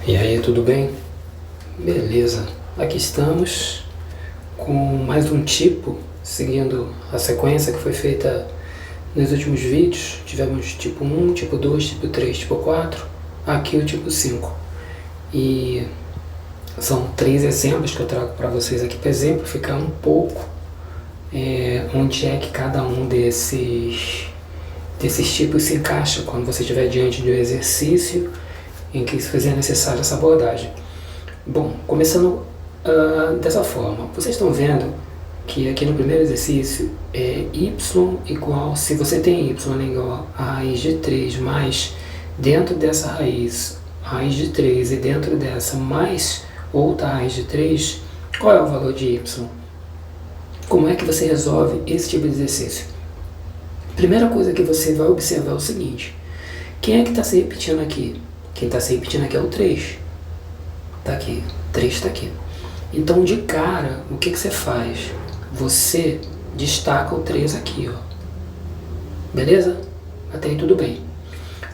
E aí, tudo bem? Beleza, aqui estamos com mais um tipo, seguindo a sequência que foi feita nos últimos vídeos. Tivemos tipo 1, tipo 2, tipo 3, tipo 4, aqui o tipo 5. E são 3 exemplos que eu trago para vocês aqui para exemplificar um pouco onde é que cada um desses tipos se encaixa quando você estiver diante de um exercício em que se fizer necessário essa abordagem. Bom, começando dessa forma, vocês estão vendo que aqui no primeiro exercício é y igual, se você tem y igual a raiz de 3 mais dentro dessa raiz de 3 e dentro dessa mais outra raiz de 3, qual é o valor de y? Como é que você resolve esse tipo de exercício? Primeira coisa que você vai observar é o seguinte: quem é que está se repetindo aqui? Quem está se repetindo aqui é o 3. Está aqui, 3 está aqui. Então, de cara, o que você faz? Você destaca o 3 aqui, ó. Beleza? Até aí tudo bem.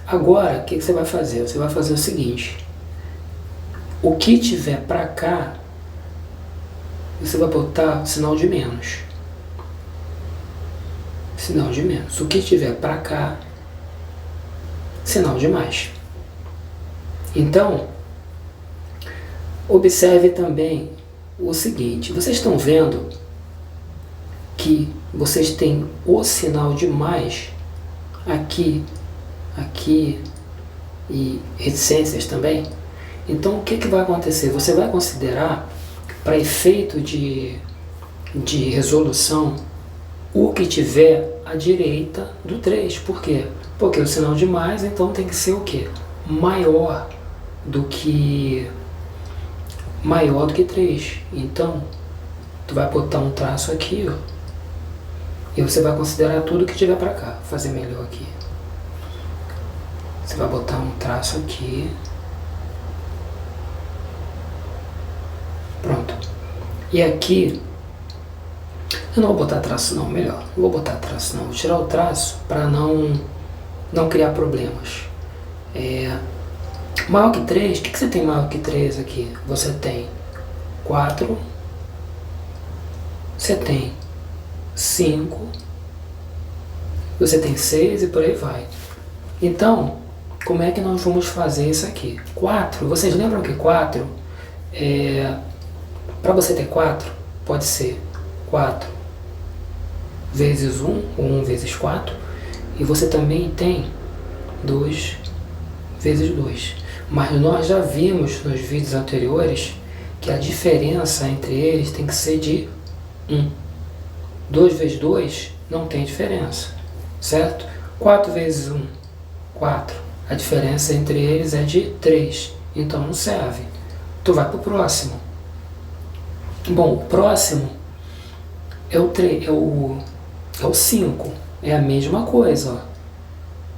Agora, o que você vai fazer? Você vai fazer o seguinte: o que tiver para cá, você vai botar sinal de menos. Sinal de menos. O que tiver para cá, sinal de mais. Então, observe também o seguinte: vocês estão vendo que vocês têm o sinal de mais aqui e reticências também. Então, o que vai acontecer? Você vai considerar, para efeito de resolução, o que tiver à direita do 3. Por quê? Porque o sinal de mais, então, tem que ser o quê? Maior do que 3. Então, tu vai botar um traço aqui, ó, e você vai considerar tudo que tiver para cá. Vou fazer melhor aqui. Você vai botar um traço aqui. Pronto. E aqui, eu não vou botar traço não, melhor. Não vou botar traço não. Vou tirar o traço para não criar problemas. Maior que 3, o que você tem maior que 3 aqui? Você tem 4, você tem 5, você tem 6 e por aí vai. Então, como é que nós vamos fazer isso aqui? 4, vocês lembram que 4, para você ter 4, pode ser 4 vezes 1, ou 1 vezes 4, e você também tem 2 vezes 2. Mas nós já vimos nos vídeos anteriores que a diferença entre eles tem que ser de 1. 2 vezes 2 não tem diferença, certo? 4 vezes 1, 4. A diferença entre eles é de 3, então não serve. Tu vai para o próximo. Bom, o próximo é o 3, é o 5. É a mesma coisa, ó.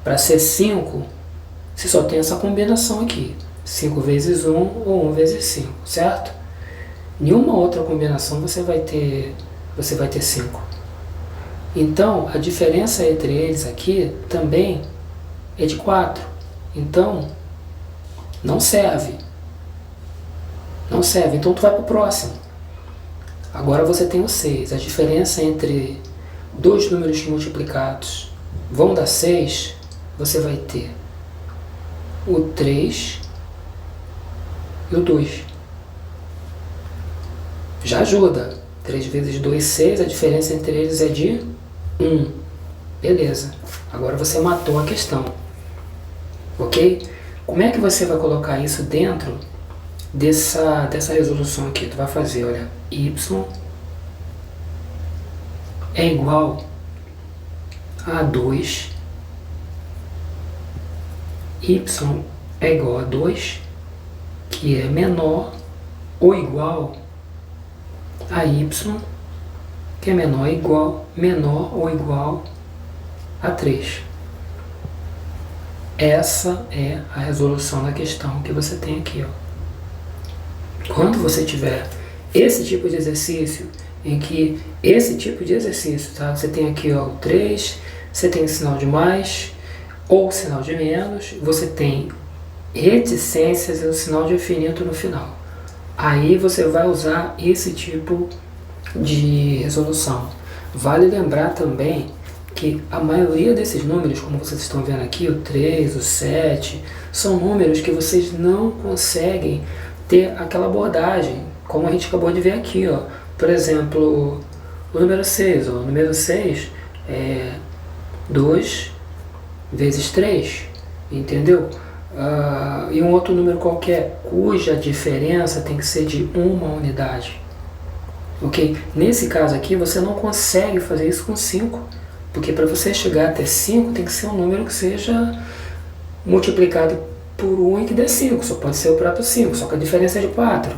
Para ser 5, você só tem essa combinação aqui, 5 vezes 1 ou 1 vezes 5, certo? Nenhuma outra combinação você vai ter 5. Então, a diferença entre eles aqui também é de 4. Então, não serve. Não serve. Então, tu vai para o próximo. Agora você tem o 6. A diferença entre dois números multiplicados vão dar 6, você vai ter o 3 e o 2. Já ajuda. 3 vezes 2, 6. A diferença entre eles é de 1. Beleza. Agora você matou a questão. Ok? Como é que você vai colocar isso dentro dessa resolução aqui? Tu vai fazer, olha, y é igual a 2, y é igual a 2, que é menor ou igual a y, que é menor ou igual a 3. Essa é a resolução da questão que você tem aqui, ó. Quando você tiver esse tipo de exercício, tá? Você tem aqui, ó, o 3, você tem o sinal de mais ou sinal de menos, você tem reticências e o sinal de infinito no final. Aí você vai usar esse tipo de resolução. Vale lembrar também que a maioria desses números, como vocês estão vendo aqui, o 3, o 7, são números que vocês não conseguem ter aquela abordagem, como a gente acabou de ver aqui, ó. Por exemplo, o número 6, ó. O número 6 é 2 vezes 3, entendeu? E um outro número qualquer, cuja diferença tem que ser de uma unidade. Ok? Nesse caso aqui, você não consegue fazer isso com 5, porque para você chegar até 5 tem que ser um número que seja multiplicado por 1 e que dê 5, só pode ser o próprio 5, só que a diferença é de 4.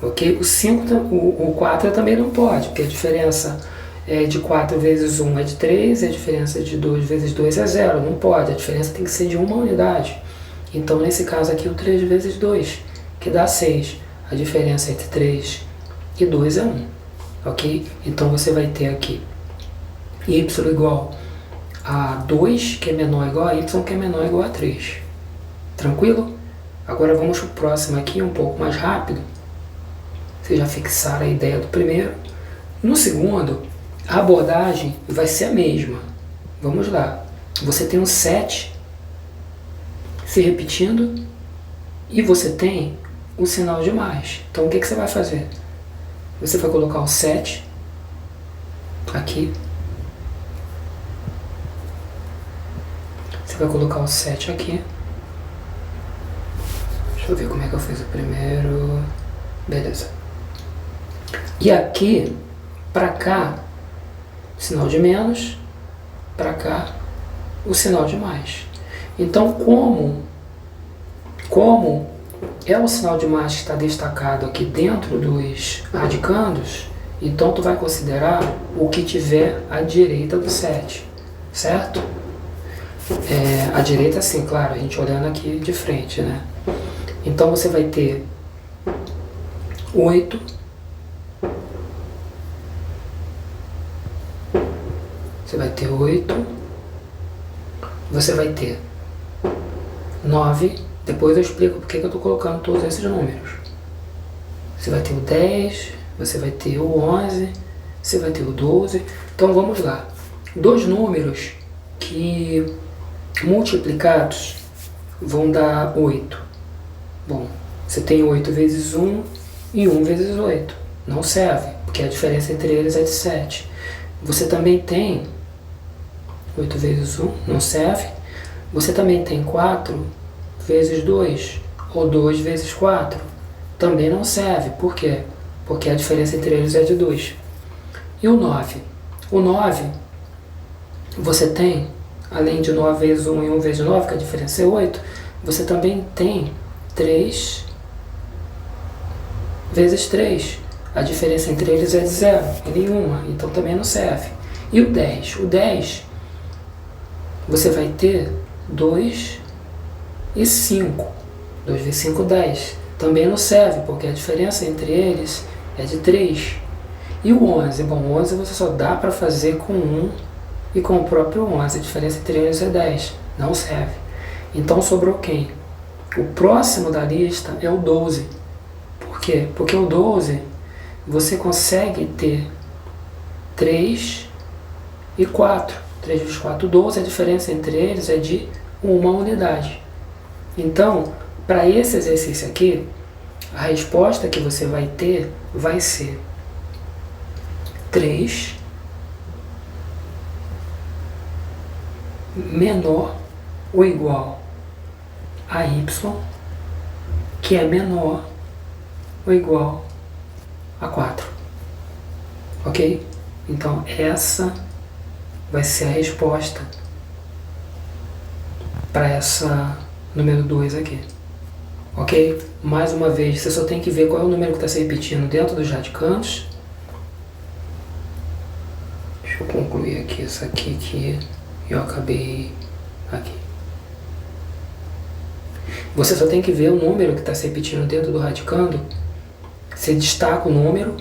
Ok? O 4 também não pode, porque a diferença de 4 vezes 1 é de 3, e a diferença de 2 vezes 2 é 0, não pode, a diferença tem que ser de uma unidade. Então nesse caso aqui o 3 vezes 2, que dá 6, a diferença entre 3 e 2 é 1, ok? Então você vai ter aqui y igual a 2, que é menor ou igual a y, que é menor ou igual a 3. Tranquilo? Agora vamos para o próximo aqui, um pouco mais rápido. Vocês já fixaram a ideia do primeiro. No segundo, a abordagem vai ser a mesma. Vamos lá. Você tem um 7 se repetindo e você tem o sinal de mais. Então o que você vai fazer? Você vai colocar o 7 aqui. Você vai colocar o 7 aqui. Deixa eu ver como é que eu fiz o primeiro. Beleza. E aqui, para cá, o sinal de menos. Para cá, o sinal de mais. Então, como é o sinal de mais que está destacado aqui dentro dos radicandos, então tu vai considerar o que tiver à direita do 7, certo? À direita, sim, claro, a gente olhando aqui de frente, né? Então você vai ter 8, você vai ter 8, você vai ter 9, depois eu explico porque que eu estou colocando todos esses números. Você vai ter o 10, você vai ter o 11, você vai ter o 12. Então vamos lá. Dois números que multiplicados vão dar 8. Bom, você tem 8 vezes 1 e 1 vezes 8. Não serve, porque a diferença entre eles é de 7. Você também tem 8 vezes 1, não serve. Você também tem 4 vezes 2, ou 2 vezes 4. Também não serve. Por quê? Porque a diferença entre eles é de 2. E o 9? O 9, você tem, além de 9 vezes 1 e 1 vezes 9, que a diferença é 8, você também tem 3 vezes 3. A diferença entre eles é de 0 e nenhuma, então também não serve. E o 10? O 10, você vai ter 2 e 5. 2 vezes 5, 10. Também não serve, porque a diferença entre eles é de 3. E o 11? Bom, o 11 você só dá para fazer com 1 e com o próprio 11. A diferença entre eles é 10. Não serve. Então sobrou quem? O próximo da lista é o 12. Por quê? Porque o 12 você consegue ter 3 e 4. 3 vezes 4, 12. A diferença entre eles é de uma unidade. Então, para esse exercício aqui, a resposta que você vai ter vai ser 3 menor ou igual a y, que é menor ou igual a 4. Ok? Então, essa vai ser a resposta para essa número 2 aqui. Ok? Mais uma vez, você só tem que ver qual é o número que está se repetindo dentro dos radicandos. Deixa eu concluir aqui essa aqui que eu acabei aqui. Você só tem que ver o número que está se repetindo dentro do radicando. Você destaca o número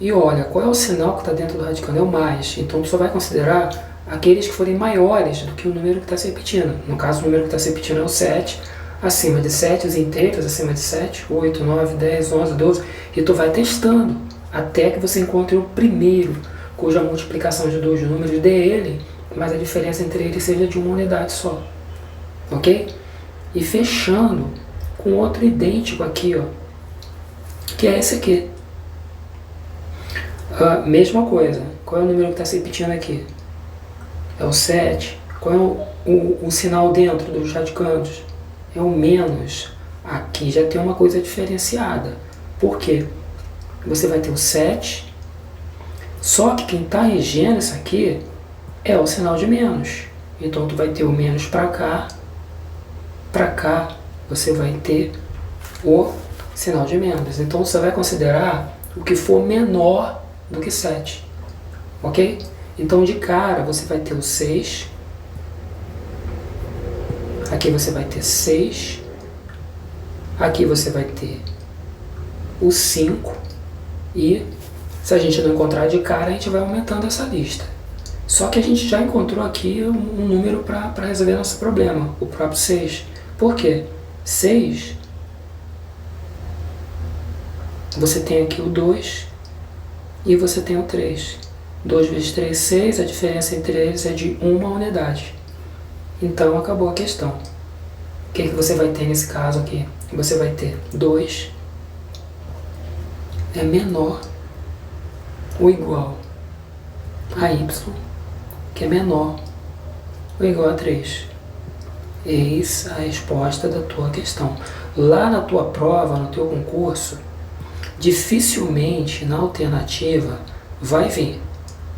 e olha qual é o sinal que está dentro do radicando. É o mais. Então você só vai considerar aqueles que forem maiores do que o número que está se repetindo. No caso, o número que está se repetindo é o 7. acima de 7, os inteiros acima de 7, 8, 9, 10, 11, 12, e tu vai testando até que você encontre o primeiro, cuja multiplicação de dois números dê ele, mas a diferença entre eles seja de uma unidade só. Ok? E fechando com outro idêntico aqui, ó, que é esse aqui. Mesma coisa. Qual é o número que está se repetindo aqui? É o 7. Qual é o sinal dentro dos radicandos? É o menos. Aqui já tem uma coisa diferenciada. Por quê? Você vai ter o 7, só que quem está regendo isso aqui é o sinal de menos. Então tu vai ter o menos para cá você vai ter o sinal de menos. Então você vai considerar o que for menor do que 7. Ok? Então de cara você vai ter o 6. Aqui você vai ter 6. Aqui você vai ter o 5. E se a gente não encontrar de cara, a gente vai aumentando essa lista. Só que a gente já encontrou aqui um número para resolver nosso problema, o próprio 6. Por quê? 6, você tem aqui o 2 e você tem o 3. 2 vezes 3, 6, a diferença entre eles é de uma unidade. Então acabou a questão. O que você vai ter nesse caso aqui? Você vai ter 2 é menor ou igual a y, que é menor ou igual a 3. Eis a resposta da tua questão. Lá na tua prova, no teu concurso, dificilmente na alternativa vai vir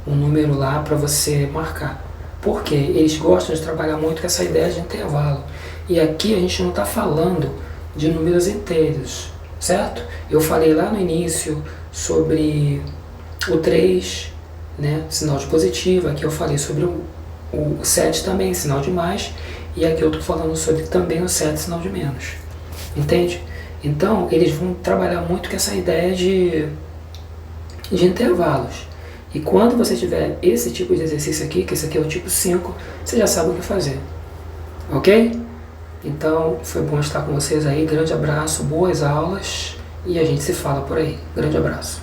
um número lá para você marcar. Por quê? Eles gostam de trabalhar muito com essa ideia de intervalo. E aqui a gente não está falando de números inteiros, certo? Eu falei lá no início sobre o 3, né, sinal de positivo. Aqui eu falei sobre o 7 também, sinal de mais. E aqui eu estou falando sobre também o 7, sinal de menos. Entende? Então, eles vão trabalhar muito com essa ideia de intervalos. E quando você tiver esse tipo de exercício aqui, que esse aqui é o tipo 5, você já sabe o que fazer. Ok? Então, foi bom estar com vocês aí. Grande abraço, boas aulas. E a gente se fala por aí. Grande abraço.